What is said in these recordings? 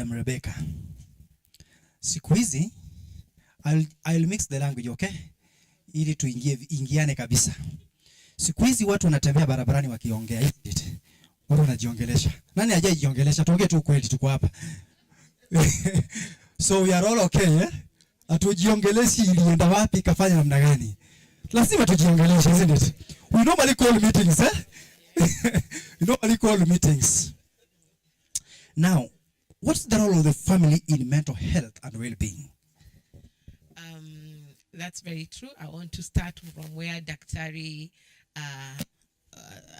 Madam Rebecca. Siku hizi I'll mix the language, okay? Ili tuingiane kabisa. Siku hizi watu wanatembea barabarani wakiongea, isn't it? Watu wanajiongelesha. Nani hajajiongelesha? Tuongee tu kweli, tuko hapa. So we are all okay, eh? Atujiongeleshi ilienda wapi, kafanya namna gani? Lazima tujiongeleshe, isn't it? We normally call meetings, eh? We normally call meetings. Now, what's the role of the family in mental health and well-being? That's very true. I want to start from where Daktari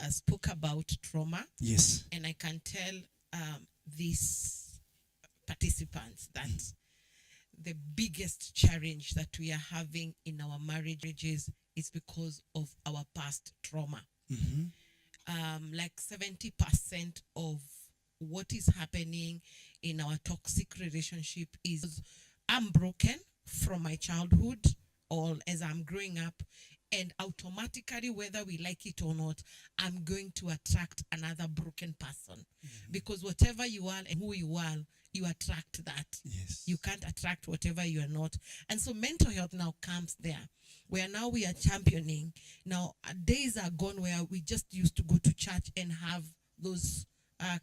spoke about trauma. Yes. And I can tell these participants that the biggest challenge that we are having in our marriages is because of our past trauma. Like 70% of what is happening in our toxic relationship is I'm broken from my childhood or as I'm growing up, and automatically, whether we like it or not, I'm going to attract another broken person. Because whatever you are and who you are, you attract that. Yes. You can't attract whatever you are not. And so mental health now comes there, where now we are championing. Now, days are gone where we just used to go to church and have those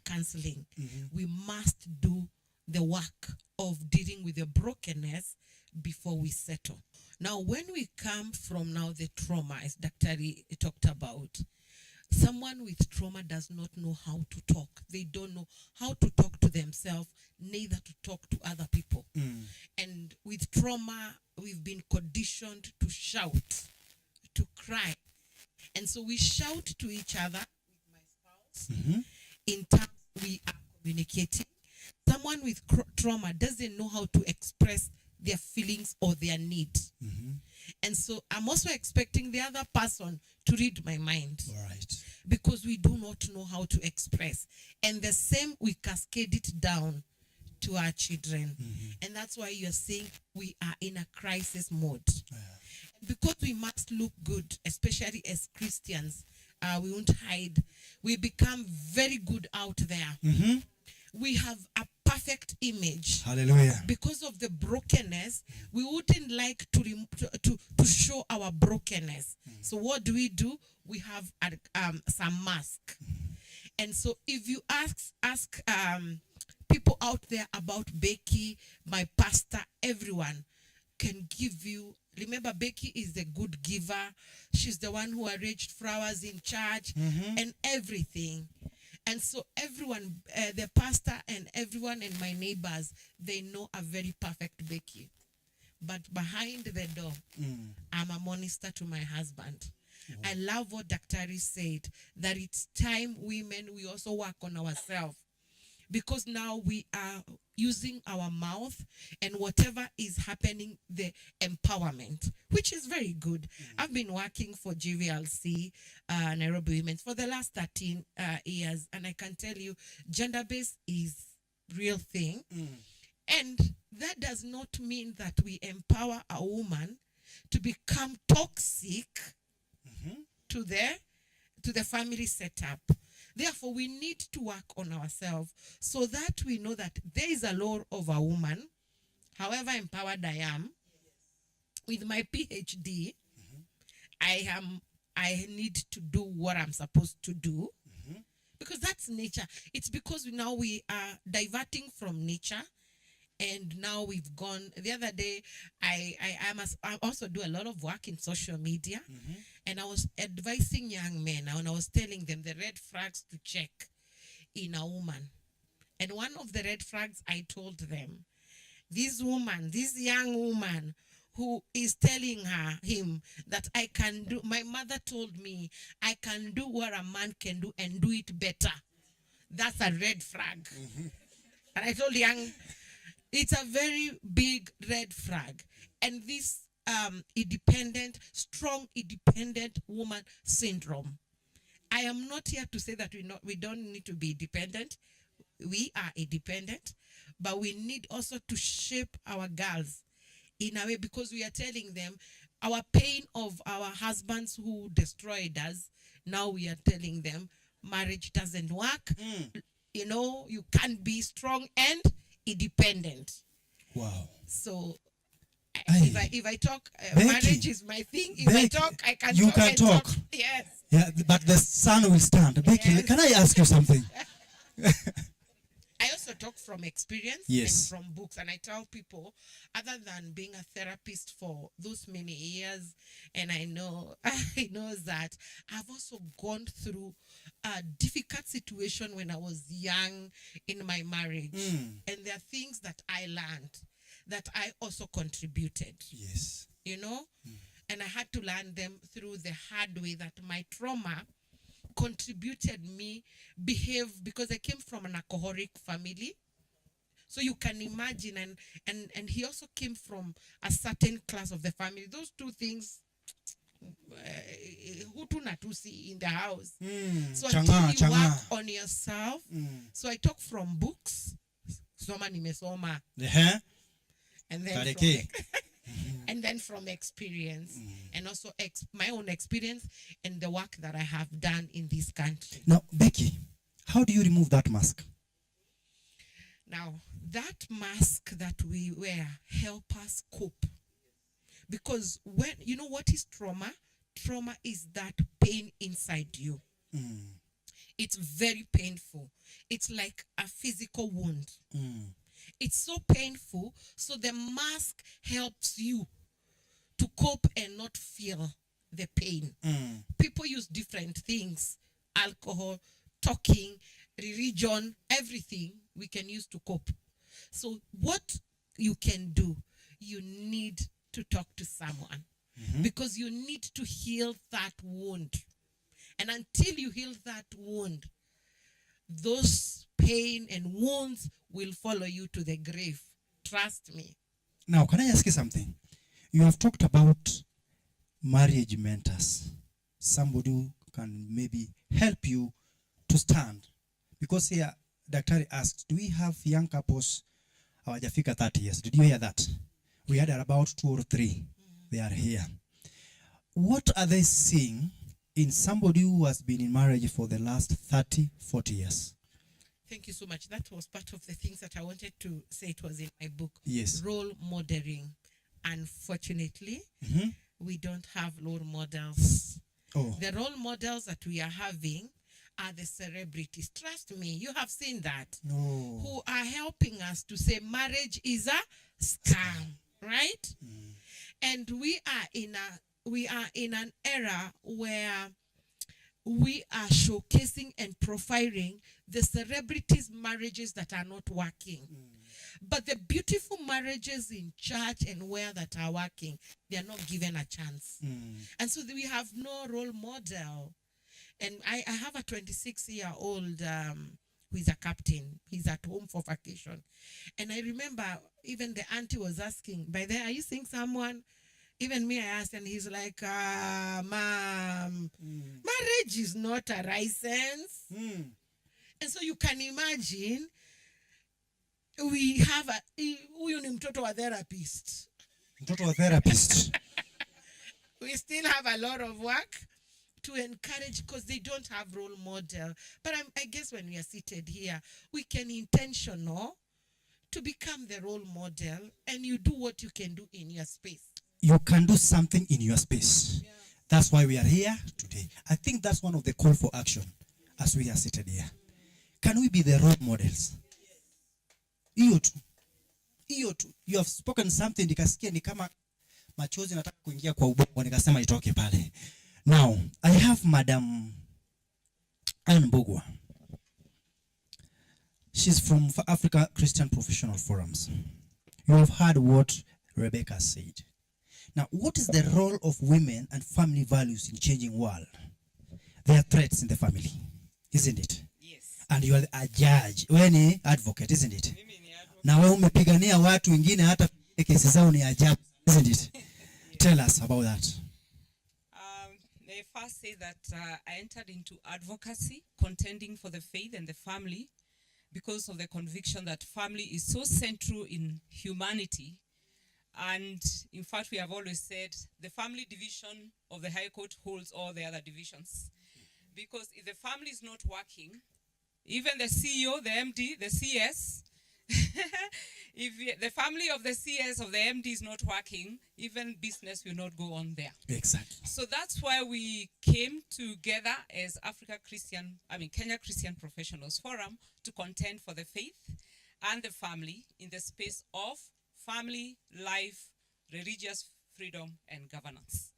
counseling. We must do the work of dealing with the brokenness before we settle. Now, when we come from now the trauma, as Dr. talked about, someone with trauma does not know how to talk. They don't know how to talk to themselves, neither to talk to other people. And with trauma, we've been conditioned to shout, to cry. And so we shout to each other with my spouse. In terms we are communicating. Someone with trauma doesn't know how to express their feelings or their needs. And so I'm also expecting the other person to read my mind. Right. Because we do not know how to express. And the same, we cascade it down to our children. And that's why you're saying we are in a crisis mode. Because we must look good, especially as Christians, we won't hide. We become very good out there. We have a perfect image. Hallelujah. Because of the brokenness, we wouldn't like to show our brokenness. So what do? We have some mask. And so if you ask people out there about Becky, my pastor, everyone can give you. Remember, Becky is the good giver. She's the one who arranged flowers in church and everything. And so everyone, the pastor and everyone and my neighbors, they know a very perfect Becky. But behind the door, I'm a minister to my husband. I love what Dr. said, that it's time women, we also work on ourselves. Because now we are using our mouth and whatever is happening, the empowerment, which is very good. I've been working for GVLC, Nairobi Women, for the last 13 years. And I can tell you, gender-based is real thing. And that does not mean that we empower a woman to become toxic to the family setup. Therefore, we need to work on ourselves so that we know that there is a law of a woman, however empowered I am. With my PhD, I need to do what I'm supposed to do because that's nature. It's because now we are diverting from nature. And now we've gone. The other day, I also do a lot of work in social media. And I was advising young men, and I was telling them the red flags to check in a woman. And one of the red flags I told them, this young woman who is telling him that I can do, my mother told me, I can do what a man can do and do it better. That's a red flag. And I told it's a very big red flag. And this strong independent woman syndrome. I am not here to say that we don't need to be dependent. We are independent, but we need also to shape our girls in a way, because we are telling them our pain of our husbands who destroyed us. Now we are telling them marriage doesn't work. You know, you can't be strong and independent. Wow. So Aye. if I talk, Becky, marriage is my thing. If I Becky, talk, I can you talk. can and talk. Yes. Yeah, but the sun will stand. Becky, Yes. can I ask you something? I also talk from experience Yes. and from books, and I tell people, other than being a therapist for those many years, and I know that I've also gone through a difficult situation when I was young in my marriage, and there are things that I learned that I also contributed. Yes. And I had to learn them through the hard way, that my trauma contributed me behave, because I came from an alcoholic family. So you can imagine, and he also came from a certain class of the family. Those two things, hutu na tusi in the house. So until you work on yourself, so I talk from books, soma nimesoma, and then and then from experience, and also my own experience and the work that I have done in this country. Now, Becky, how do you remove that mask? Now, that mask that we wear help us cope. Because what is trauma? Trauma is that pain inside you. It's very painful. It's like a physical wound. It's so painful, so the mask helps you to cope and not feel the pain. People use different things, alcohol, talking, religion, everything we can use to cope. So what you can do, you need to talk to someone, because you need to heal that wound. And until you heal that wound, those pain and wounds will follow you to the grave. Trust me. Now, can I ask you something? You have talked about marriage mentors. Somebody who can maybe help you to stand. Because here, Daktari asked, do we have young couples hawajafika 30 years? Did you hear that? We had about 2 or 3. They are here. What are they seeing in somebody who has been in marriage for the last 30, 40 years? Thank you so much. That was part of the things that I wanted to say. It was in my book. Yes. Role modeling. Unfortunately, we don't have role models. The role models that we are having are the celebrities. Trust me, you have seen that. Who are helping us to say marriage is a scam, right? And we are in an era where we are showcasing and profiling the celebrities' marriages that are not working. But the beautiful marriages in church and where that are working, they are not given a chance. And so we have no role model. And I have a 26-year-old who is a captain. He's at home for vacation. And I remember even the auntie was asking, by there, are you seeing someone? Even me, I asked, and he's like, ma'am, marriage is not a license. And so you can imagine, we have huyu ni mtoto wa therapist. Mtoto wa therapist. We still have a lot of work to encourage, because they don't have role model. But I guess when we are seated here, we can intentional to become the role model, and you do what you can do in your space. You can do something in your space. Yeah. That's why we are here today. I think that's one of the call for action as we are seated here. Can we be the role models? Hiyo tu. You have spoken something, nikasikia ni kama machozi nataka kuingia kwa ubongo, nikasema itoke pale. Now, I have Madam Ann Bogwa. She's from Africa Christian Professional Forums. You have heard what Rebecca said. Now, what is the role of women and family values in changing world? There are threats in the family, isn't it? Yes. And you are a judge, wewe ni advocate, isn't it? Na wewe umepigania watu wengine hata kesi zao ni ajabu, isn't it? Tell us about that. May I first say that I entered into advocacy, contending for the faith and the family, because of the conviction that family is so central in humanity. And in fact, we have always said the family division of the High Court holds all the other divisions. Because if the family is not working, even the CEO, the MD, the CS, the family of the CS, of the MD is not working, even business will not go on there. Exactly. So that's why we came together as Kenya Christian Professionals Forum to contend for the faith and the family in the space of family, life, religious freedom, and governance.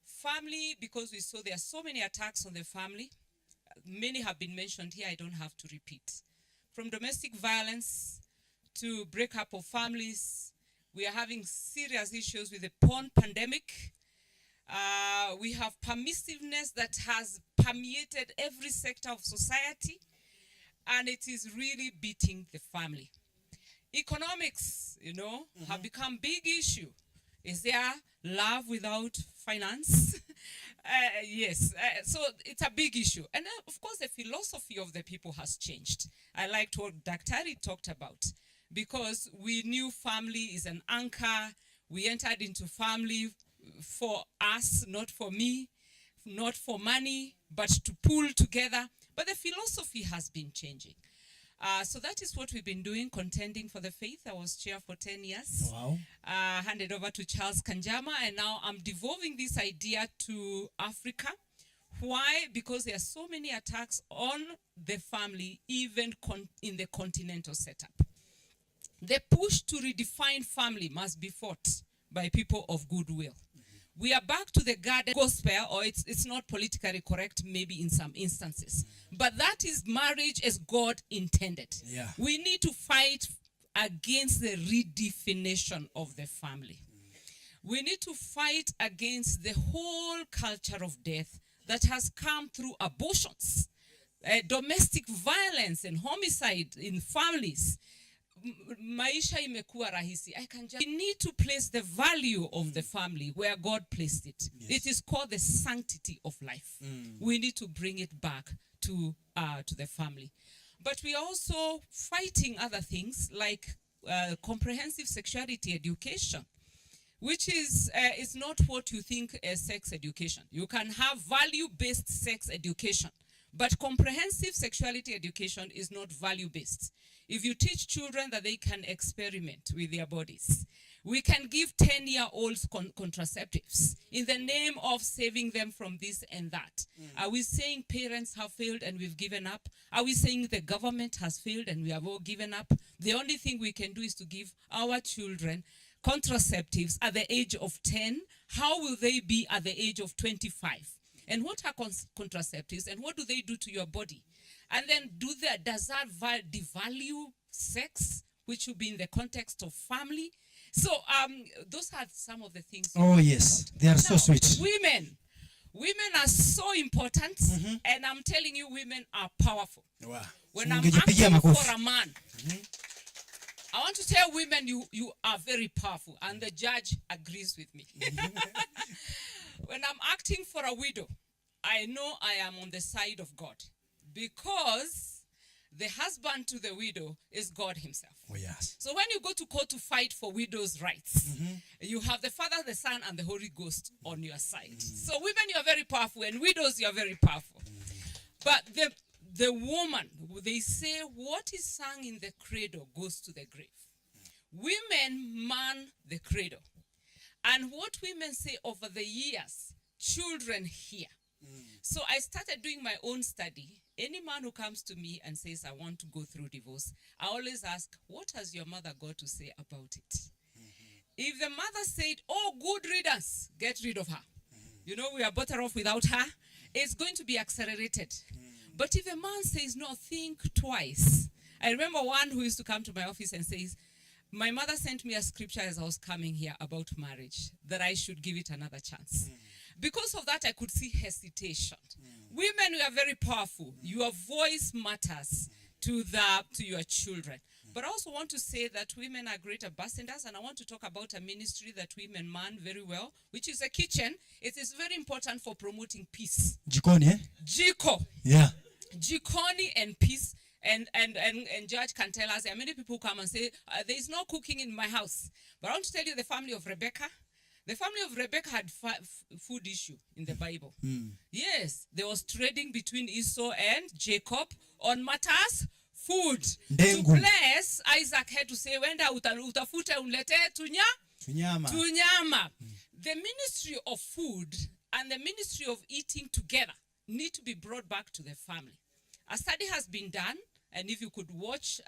Family, because we saw there are so many attacks on the family. Many have been mentioned here, I don't have to repeat. From domestic violence to breakup of families, we are having serious issues with the porn pandemic. We have permissiveness that has permeated every sector of society, and it is really beating the family. Economics, have become big issue. Is there love without finance? Yes, so it's a big issue. And of course, the philosophy of the people has changed. I liked what Dr. talked about, because we knew family is an anchor. We entered into family for us, not for me, not for money, but to pull together. But the philosophy has been changing. So that is what we've been doing, contending for the faith. I was chair for 10 years. Wow. Handed over to Charles Kanjama, and now I'm devolving this idea to Africa. Why? Because there are so many attacks on the family, even in the continental setup. The push to redefine family must be fought by people of goodwill. We are back to the garden gospel, or it's not politically correct maybe in some instances. But that is marriage as God intended. Yeah. We need to fight against the redefinition of the family. We need to fight against the whole culture of death that has come through abortions, domestic violence and homicide in families. Maisha imekuwa rahisi. We need to place the value of the family where God placed it. Yes. It is called the sanctity of life. We need to bring it back to the family. But we are also fighting other things like comprehensive sexuality education, which is not what you think as sex education. You can have value-based sex education, but comprehensive sexuality education is not value-based. If you teach children that they can experiment with their bodies, we can give 10-year-olds contraceptives in the name of saving them from this and that. Are we saying parents have failed and we've given up? Are we saying the government has failed and we have all given up? The only thing we can do is to give our children contraceptives at the age of 10. How will they be at the age of 25? And what are contraceptives, and what do they do to your body? And then does that devalue sex, which will be in the context of family? So those are some of the things. Oh yes, they are so sweet. Women are so important, and I'm telling you, women are powerful. Wow. When I'm asking for a man, I want to tell women you are very powerful, and the judge agrees with me. When I'm acting for a widow, I know I am on the side of God, because the husband to the widow is God himself. Oh, yes. So when you go to court to fight for widows' rights, you have the Father, the Son, and the Holy Ghost on your side. So women, you are very powerful, and widows, you are very powerful. But the woman, they say, what is sung in the cradle goes to the grave. Women man the cradle. And what women say over the years, children hear. So I started doing my own study. Any man who comes to me and says, I want to go through divorce, I always ask, what has your mother got to say about it? If the mother said, oh, good riddance, get rid of her. We are better off without her. It's going to be accelerated. But if a man says, no, think twice. I remember one who used to come to my office and says, my mother sent me a scripture as I was coming here about marriage, that I should give it another chance. Because of that, I could see hesitation. Women, we are very powerful. Your voice matters to your children. But I also want to say that women are great ambassadors, and I want to talk about a ministry that women man very well, which is a kitchen. It is very important for promoting peace. Jikoni, eh? Jiko. Yeah. Jikoni and peace. And Judge can tell us, there are many people who come and say, there is no cooking in my house. But I want to tell you the family of Rebecca. The family of Rebecca had food issue in the Bible. Yes, there was trading between Esau and Jacob on matters food. Ndengu. To bless, Isaac had to say, wenda utafute unlete tunyama. The ministry of food and the ministry of eating together need to be brought back to the family. A study has been done, and if you could watch,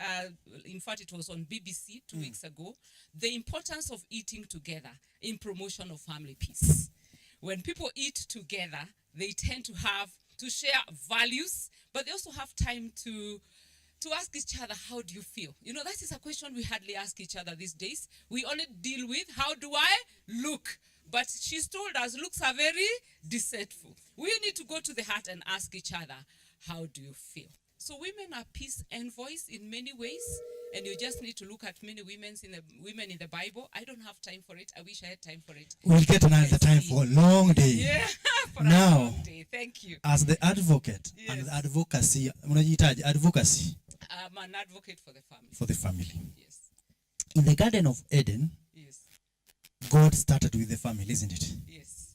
in fact, it was on BBC 2 weeks ago, the importance of eating together in promotion of family peace. When people eat together, they tend to share values, but they also have time to ask each other, how do you feel? You know, that is a question we hardly ask each other these days. We only deal with, how do I look? But she's told us, looks are very deceitful. We need to go to the heart and ask each other, how do you feel? So women are peace envoys in many ways, and you just need to look at many women in the Bible. I don't have time for it. I wish I had time for it. We'll get another time for a long day. Yeah, for now, a long day. Thank you. As the advocate and Yes. the advocacy, advocacy I'm an advocate for the family. for the family. Yes. In the Garden of Eden, Yes. God started with the family, isn't it? Yes.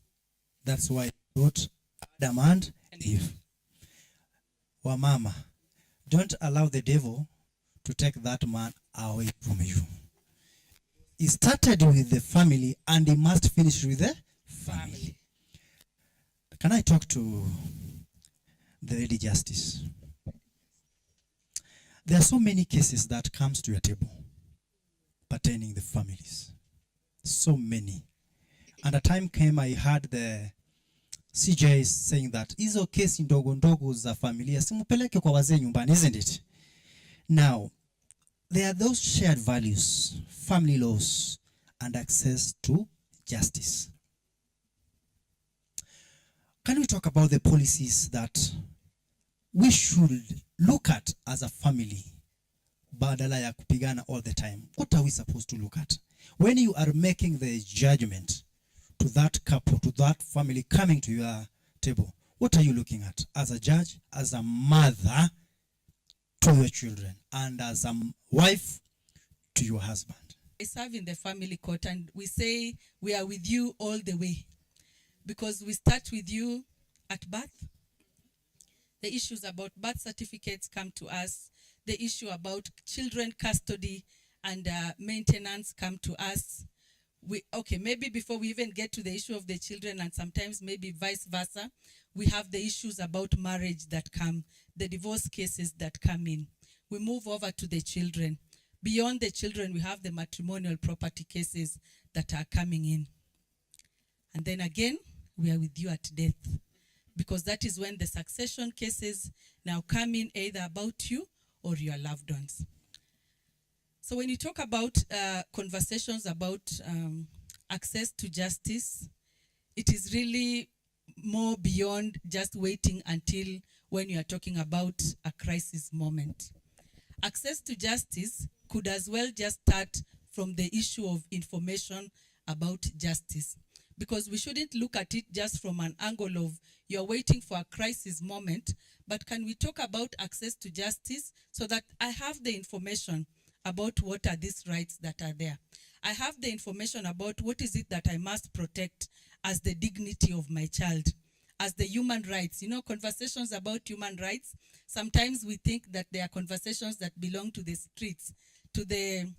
That's why he wrote Adam and Eve. Wamama, don't allow the devil to take that man away from you. He started with the family and he must finish with the family. Can I talk to the Lady Justice? There are so many cases that comes to your table pertaining the families. So many. And a time came I heard the CJ saying that hizo kesi ndogo ndogo za familia simupeleke kwa wazee nyumbani, isn't it? Now, there are those shared values, family laws, and access to justice. Can we talk about the policies that we should look at as a family badala ya kupigana all the time? What are we supposed to look at? When you are making the judgment to that couple, to that family coming to your table, what are you looking at as a judge, as a mother to your children, and as a wife to your husband? I serve in the family court, and we say we are with you all the way, because we start with you at birth. The issues about birth certificates come to us. The issue about children custody and maintenance come to us. Maybe before we even get to the issue of the children, and sometimes maybe vice versa, we have the issues about marriage that come, the divorce cases that come in. We move over to the children. Beyond the children, we have the matrimonial property cases that are coming in. And then again, we are with you at death, because that is when the succession cases now come in, either about you or your loved ones. So when you talk about conversations about access to justice, it is really more beyond just waiting until when you are talking about a crisis moment. Access to justice could as well just start from the issue of information about justice, because we shouldn't look at it just from an angle of you're waiting for a crisis moment, but can we talk about access to justice so that I have the information about what are these rights that are there. I have the information about what is it that I must protect as the dignity of my child, as the human rights. You know, conversations about human rights, sometimes we think that they are conversations that belong to the streets, to the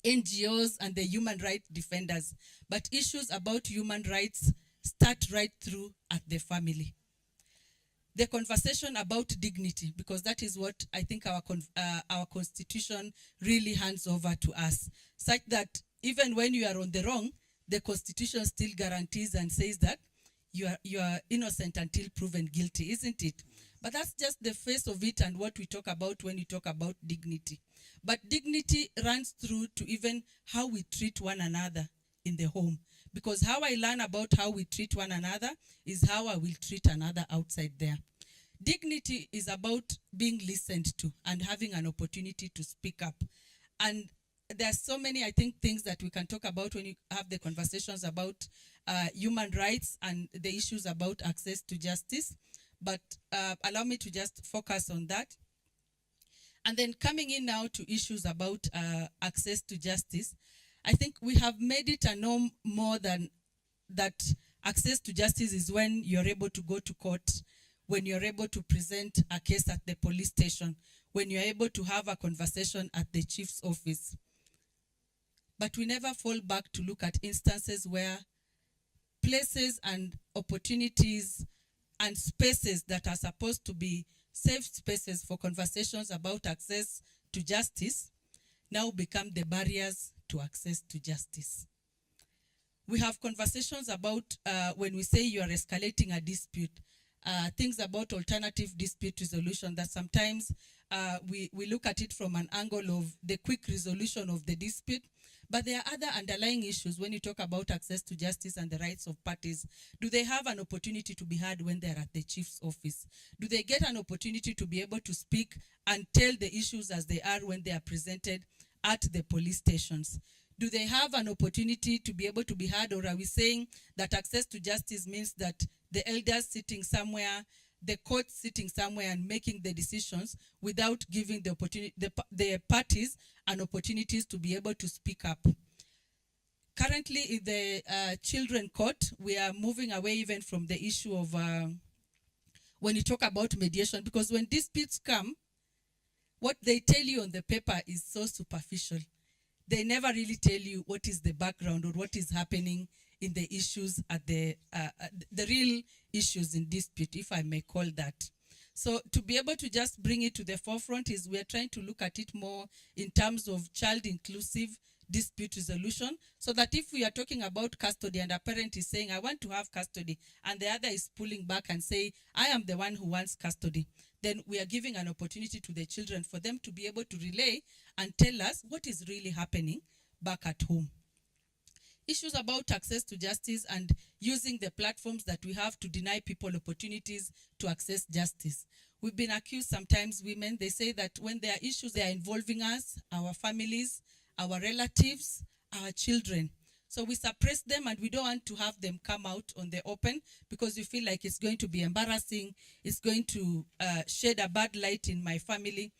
NGOs and the human rights defenders. But issues about human rights start right through at the family. The conversation about dignity, because that is what I think our constitution really hands over to us, such that even when you are on the wrong, the constitution still guarantees and says that you are innocent until proven guilty, isn't it? But that's just the face of it and what we talk about when we talk about dignity. But dignity runs through to even how we treat one another in the home. Because how I learn about how we treat one another is how I will treat another outside there. Dignity is about being listened to and having an opportunity to speak up. And there are so many, I think, things that we can talk about when you have the conversations about human rights and the issues about access to justice. But allow me to just focus on that. And then coming in now to issues about access to justice, I think we have made it a norm more than that. Access to justice is when you're able to go to court, when you're able to present a case at the police station, when you're able to have a conversation at the chief's office. But we never fall back to look at instances where places and opportunities and spaces that are supposed to be safe spaces for conversations about access to justice now become the barriers to access to justice. We have conversations about when we say you are escalating a dispute, things about alternative dispute resolution, that sometimes we look at it from an angle of the quick resolution of the dispute, but there are other underlying issues when you talk about access to justice and the rights of parties. Do they have an opportunity to be heard when they're at the chief's office? Do they get an opportunity to be able to speak and tell the issues as they are when they are presented at the police stations? Do they have an opportunity to be able to be heard, or are we saying that access to justice means that the elders sitting somewhere, the court sitting somewhere and making the decisions without giving the opportunity, the parties an opportunities to be able to speak up? Currently in the children court, we are moving away even from the issue of when you talk about mediation, because when disputes come, what they tell you on the paper is so superficial. They never really tell you what is the background or what is happening in the issues at the real issues in dispute, if I may call that. So to be able to just bring it to the forefront is we are trying to look at it more in terms of child-inclusive dispute resolution, so that if we are talking about custody and a parent is saying, I want to have custody, and the other is pulling back and say, I am the one who wants custody, then we are giving an opportunity to the children for them to be able to relay and tell us what is really happening back at home. Issues about access to justice and using the platforms that we have to deny people opportunities to access justice. We've been accused sometimes, women, they say that when there are issues, they are involving us, our families, our relatives, our children. So we suppress them and we don't want to have them come out on the open because we feel like it's going to be embarrassing, it's going to shed a bad light in my family.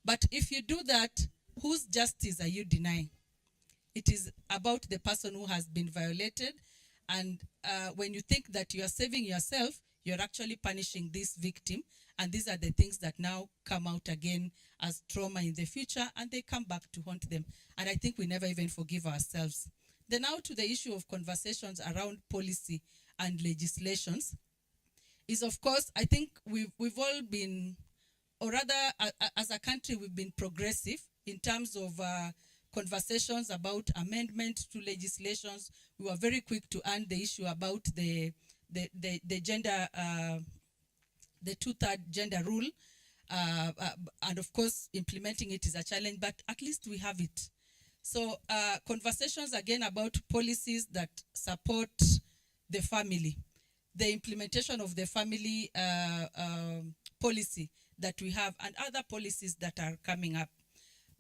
But if you do that, whose justice are you denying? It is about the person who has been violated. And when you think that you are saving yourself, you're actually punishing this victim. And these are the things that now come out again as trauma in the future, and they come back to haunt them. And I think we never even forgive ourselves. Then now to the issue of conversations around policy and legislations is, of course, I think we've all been, or rather as a country, we've been progressive in terms of conversations about amendment to legislations. We were very quick to end the issue about the gender, the 2/3 gender rule. And of course, implementing it is a challenge, but at least we have it. So conversations again about policies that support the family, the implementation of the family policy that we have, and other policies that are coming up.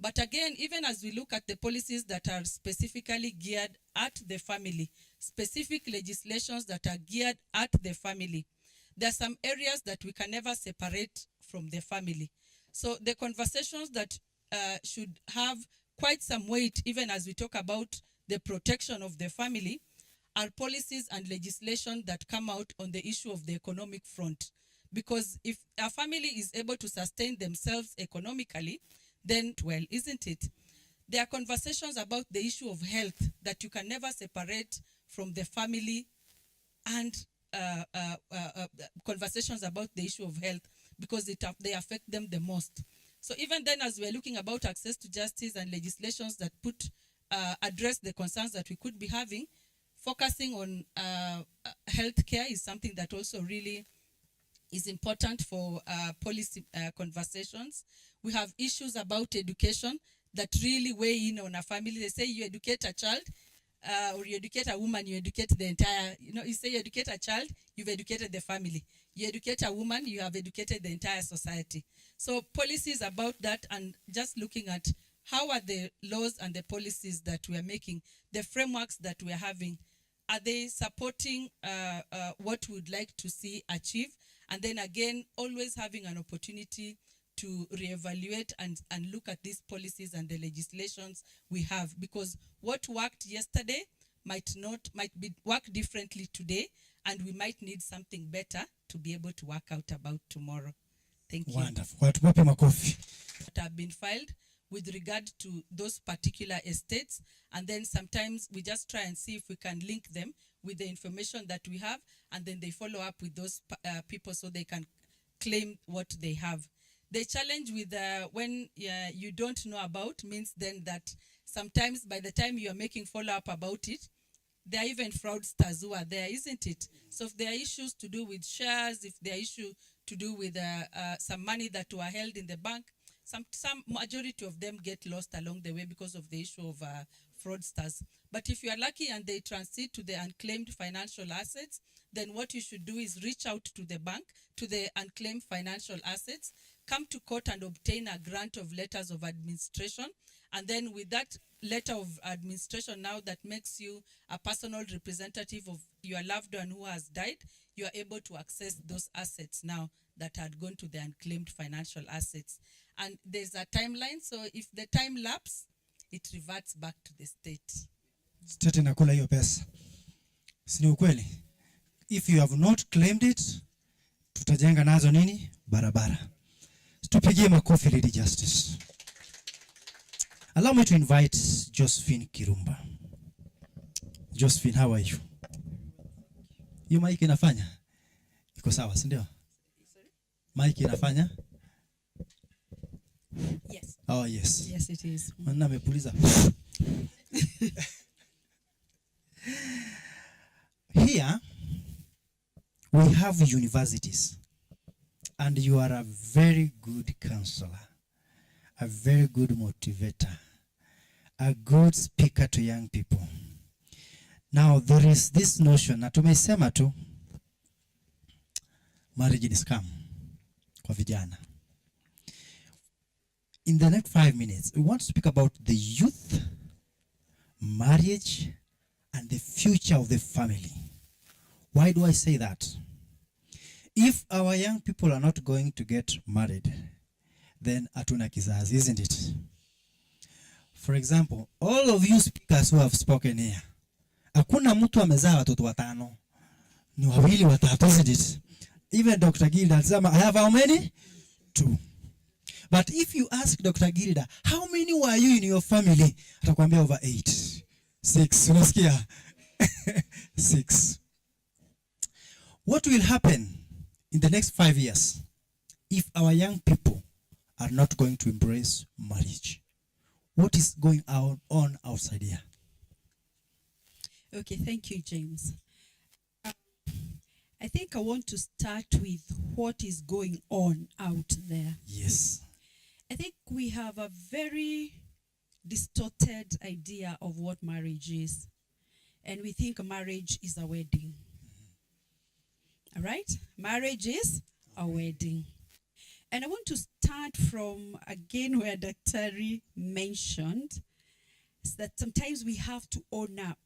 But again, even as we look at the policies that are specifically geared at the family, specific legislations that are geared at the family, there are some areas that we can never separate from the family. So the conversations that should have quite some weight, even as we talk about the protection of the family, are policies and legislation that come out on the issue of the economic front. Because if a family is able to sustain themselves economically, then well, isn't it? There are conversations about the issue of health that you can never separate from the family, and conversations about the issue of health, because they affect them the most. So even then, as we're looking about access to justice and legislations that address the concerns that we could be having, focusing on healthcare is something that also really is important for policy conversations. We have issues about education that really weigh in on a family. They say you educate a child, or you educate a woman, you educate the entire, you say you educate a child, you've educated the family. You educate a woman, you have educated the entire society. So policies about that, and just looking at how are the laws and the policies that we are making, the frameworks that we are having, are they supporting what we would like to see achieved? And then again, always having an opportunity to reevaluate and look at these policies and the legislations we have, because what worked yesterday might work differently today, and we might need something better to be able to work out about tomorrow. Thank you. Wonderful. Watupe makofi. That have been filed with regard to those particular estates, and then sometimes we just try and see if we can link them with the information that we have, and then they follow up with those people so they can claim what they have. The challenge with when you don't know about means then that sometimes by the time you are making follow-up about it, there are even fraudsters who are there, isn't it? So if there are issues to do with shares, if there are issues to do with some money that were held in the bank, some majority of them get lost along the way because of the issue of fraudsters. But if you are lucky and they transit to the unclaimed financial assets, then what you should do is reach out to the bank, to the unclaimed financial assets, come to court and obtain a grant of letters of administration. And then with that letter of administration now that makes you a personal representative of your loved one who has died, you are able to access those assets now that had gone to the unclaimed financial assets. And there's a timeline, so if the time lapse, it reverts back to the state. State inakula hiyo pesa. Si ni ukweli? If you have not claimed it, tutajenga nazo nini? Barabara. Tupigie makofi Lady Justice. Allow me to invite Josephine Kirumba. Josephine, how are you? Hiyo mic inafanya? Iko sawa, si ndio? Mic inafanya? Yes. Oh, yes. Yes, it is. Mwana amepuliza. Here, we have universities, and you are a very good counselor, a very good motivator, a good speaker to young people. Now, there is this notion, na tumesema tu, marriage is scam kwa vijana. In the next 5 minutes, we want to speak about the youth, marriage, and the future of the family. Why do I say that? If our young people are not going to get married, then hatuna kizazi, isn't it? For example, all of you speakers who have spoken here, hakuna mtu amezaa watoto watano. Ni wawili watatu, isn't it? Even Dr. Gilda alisema, I have how many? 2. But if you ask Dr. Gilda, how many were you in your family? Atakwambia over 8. 6. Unasikia? 6. What will happen in the next 5 years if our young people are not going to embrace marriage? What is going on outside here? Okay, thank you, James. I think I want to start with what is going on out there. Yes. I think we have a very distorted idea of what marriage is. And we think marriage is a wedding. All right? Marriage is a wedding. And I want to start from, again, where Dr. mentioned, is that sometimes we have to own up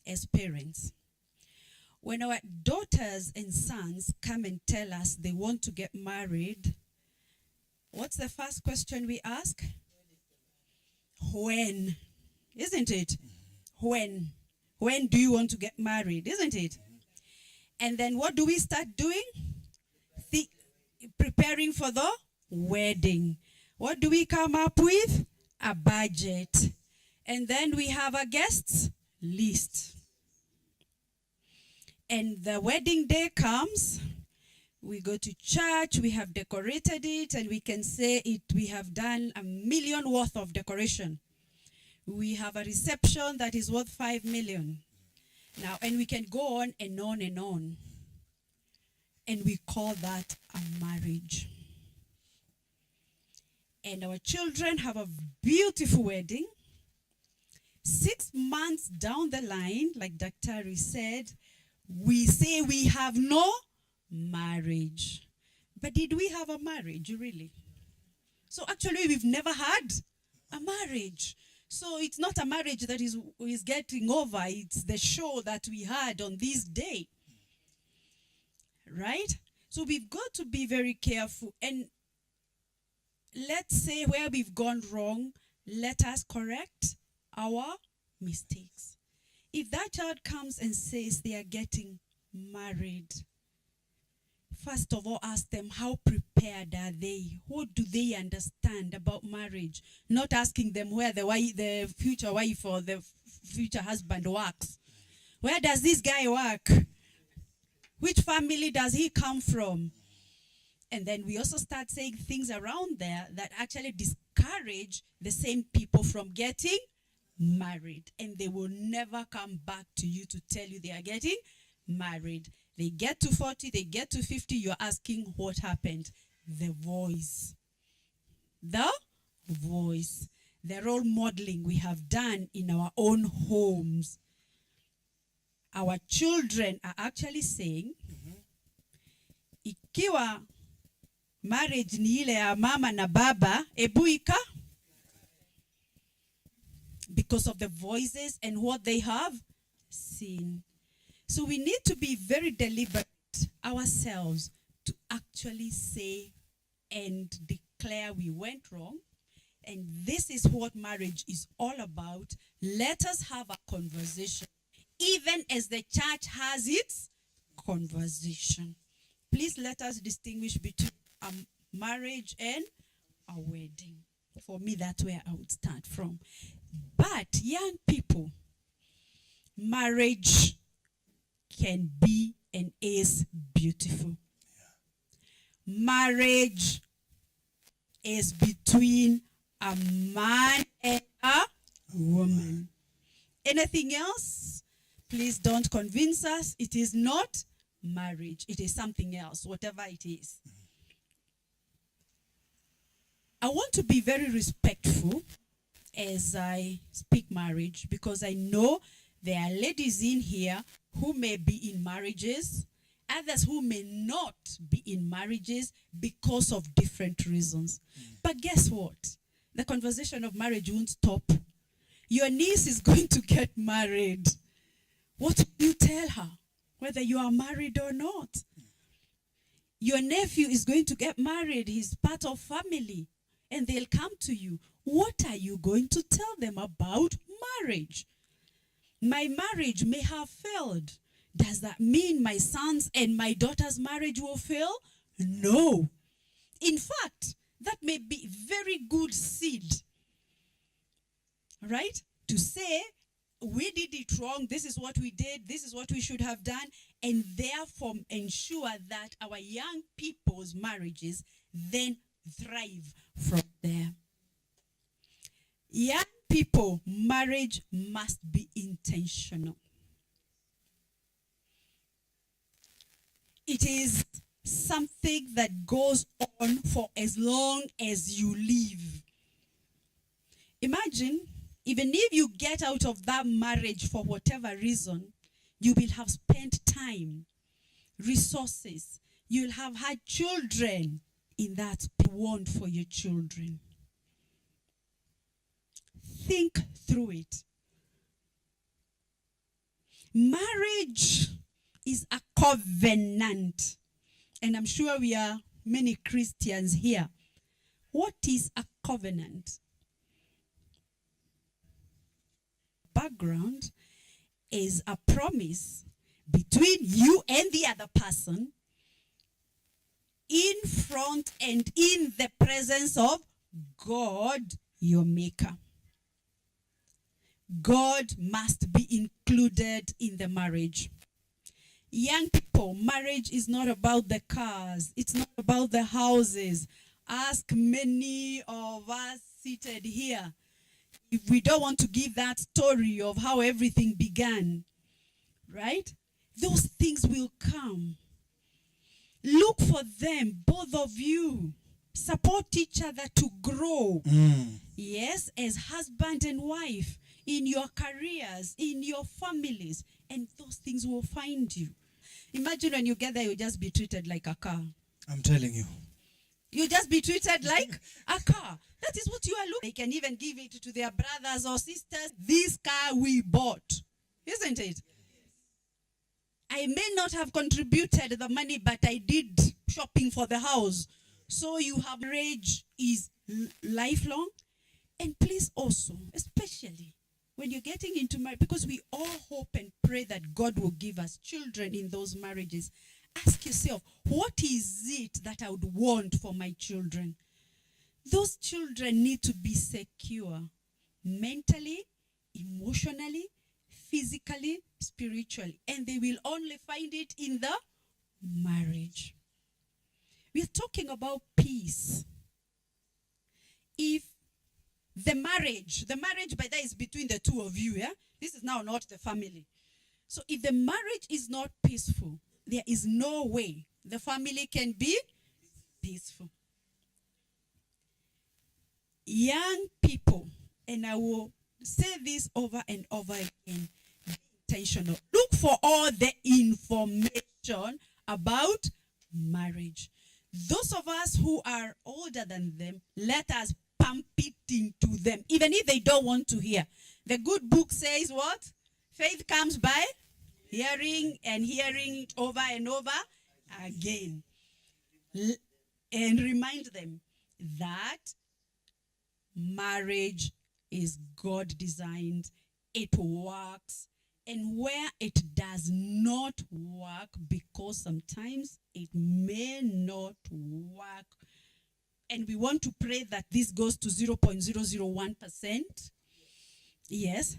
as parents. When our daughters and sons come and tell us they want to get married, what's the first question we ask? When? Isn't it? When? When do you want to get married? Isn't it? And then what do we start doing? Preparing for the wedding. What do we come up with? A budget. And then we have a guests list. And the wedding day comes, we go to church, we have decorated it, and we can say it, we have done $1 million worth of decoration. We have a reception that is worth 5 million. Now, and we can go on and on and on. And we call that a marriage. And our children have a beautiful wedding. 6 months down the line, like Dr. said, we say we have no marriage. But did we have a marriage, really? So actually, we've never had a marriage. So it's not a marriage that is getting over. It's the show that we had on this day. Right? So we've got to be very careful. And let's say where we've gone wrong, let us correct our mistakes. If that child comes and says they are getting married, first of all ask them, how prepared are they? What do they understand about marriage? Not asking them where the future wife or the future husband works. Where does this guy work? Which family does he come from? And then we also start saying things around there that actually discourage the same people from getting married. And they will never come back to you to tell you they are getting married. They get to 40, they get to 50, you're asking what happened. The voice. The voice. The role modeling we have done in our own homes. Our children are actually saying, ikiwa marriage ni ile ya mama na baba, ebuika, because of the voices and what they have seen. So we need to be very deliberate ourselves to actually say and declare we went wrong. And this is what marriage is all about. Let us have a conversation, even as the church has its conversation. Please let us distinguish between a marriage and a wedding. For me, that's where I would start from. But young people, marriage can be and is beautiful. Marriage is between a man and a woman. Anything else, please don't convince us. It is not marriage. It is something else, whatever it is. I want to be very respectful as I speak marriage, because I know there are ladies in here who may be in marriages, others who may not be in marriages because of different reasons. But guess what? The conversation of marriage won't stop. Your niece is going to get married. What will you tell her? Whether you are married or not. Your nephew is going to get married. He's part of family. And they'll come to you. What are you going to tell them about marriage? My marriage may have failed. Does that mean my son's and my daughter's marriage will fail? No. In fact, that may be very good seed. Right? To say, we did it wrong, this is what we did, this is what we should have done, and therefore ensure that our young people's marriages then thrive from there. Young people, marriage must be intentional. It is something that goes on for as long as you live. Imagine, even if you get out of that marriage for whatever reason, you will have spent time, resources, you'll have had children in that you want for your children. Think through it. Marriage is a covenant. And I'm sure we are many Christians here. What is a covenant? Background is a promise between you and the other person in front and in the presence of God, your maker. God must be included in the marriage. Young people, marriage is not about the cars. It's not about the houses. Ask many of us seated here if we don't want to give that story of how everything began, right? Those things will come. Look for them, both of you. Support each other to grow. Yes, as husband and wife, in your careers, in your families, and those things will find you. Imagine when you get there, you'll just be treated like a car. I'm telling you. You'll just be treated like a car. That is what you are looking. They can even give it to their brothers or sisters. This car we bought. Isn't it? I may not have contributed the money, but I did shopping for the house. So you have marriage is lifelong. And please also, especially when you're getting into marriage, because we all hope and pray that God will give us children in those marriages. Ask yourself, what is it that I would want for my children? Those children need to be secure mentally, emotionally, physically, spiritually. And they will only find it in the marriage. We are talking about peace. If the marriage by that is between the two of you, yeah? This is now not the family. So if the marriage is not peaceful, there is no way the family can be peaceful. Young people, and I will say this over and over again, be intentional. Look for all the information about marriage. Those of us who are older than them, let us pump it into them, even if they don't want to hear. The good book says what? Faith comes by hearing, and hearing over and over again. And remind them that marriage is God designed. It works. And where it does not work, because sometimes it may not work, and we want to pray that this goes to 0.001%. Yes.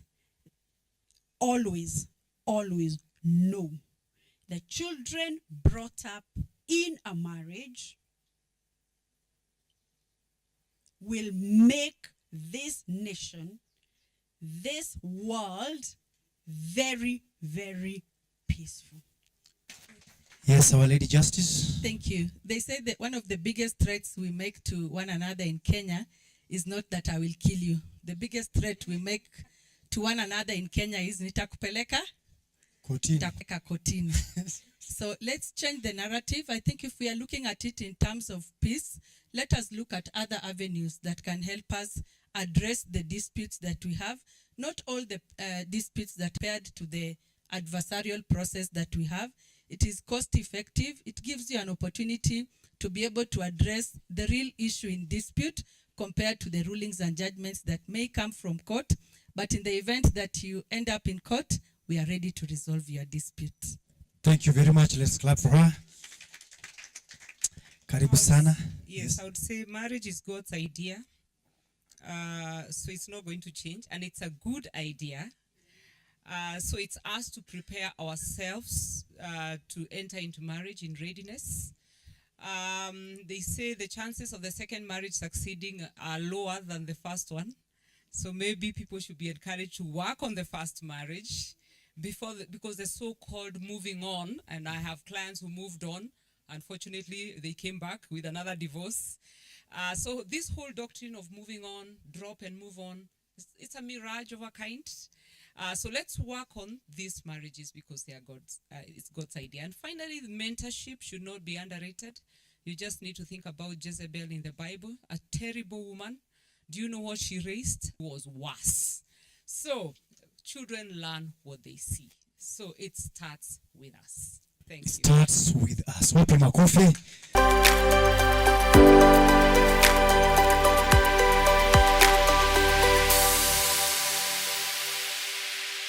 Always know the children brought up in a marriage will make this nation, this world, very, very peaceful. Yes, Our Lady Justice. Thank you. They say that one of the biggest threats we make to one another in Kenya is not that I will kill you. The biggest threat we make to one another in Kenya is nitakupeleka kotini. So let's change the narrative. I think if we are looking at it in terms of peace, let us look at other avenues that can help us address the disputes that we have. Not all the disputes that paired to the adversarial process that we have. It is cost effective. It gives you an opportunity to be able to address the real issue in dispute compared to the rulings and judgments that may come from court. But in the event that you end up in court, we are ready to resolve your dispute. Thank you very much. Let's clap for her. Karibu sana. Yes, I would say marriage is God's idea. So it's not going to change, and it's a good idea. So it's us to prepare ourselves to enter into marriage in readiness. They say the chances of the second marriage succeeding are lower than the first one. So maybe people should be encouraged to work on the first marriage because the so-called moving on, and I have clients who moved on. Unfortunately, they came back with another divorce. So this whole doctrine of moving on, drop and move on, it's a mirage of a kind. So let's work on these marriages because they are it's God's idea. And finally, the mentorship should not be underrated. You just need to think about Jezebel in the Bible, a terrible woman. Do you know what she raised? It was worse. So children learn what they see. So it starts with us. Thank you. It starts with us. Wapi makofi.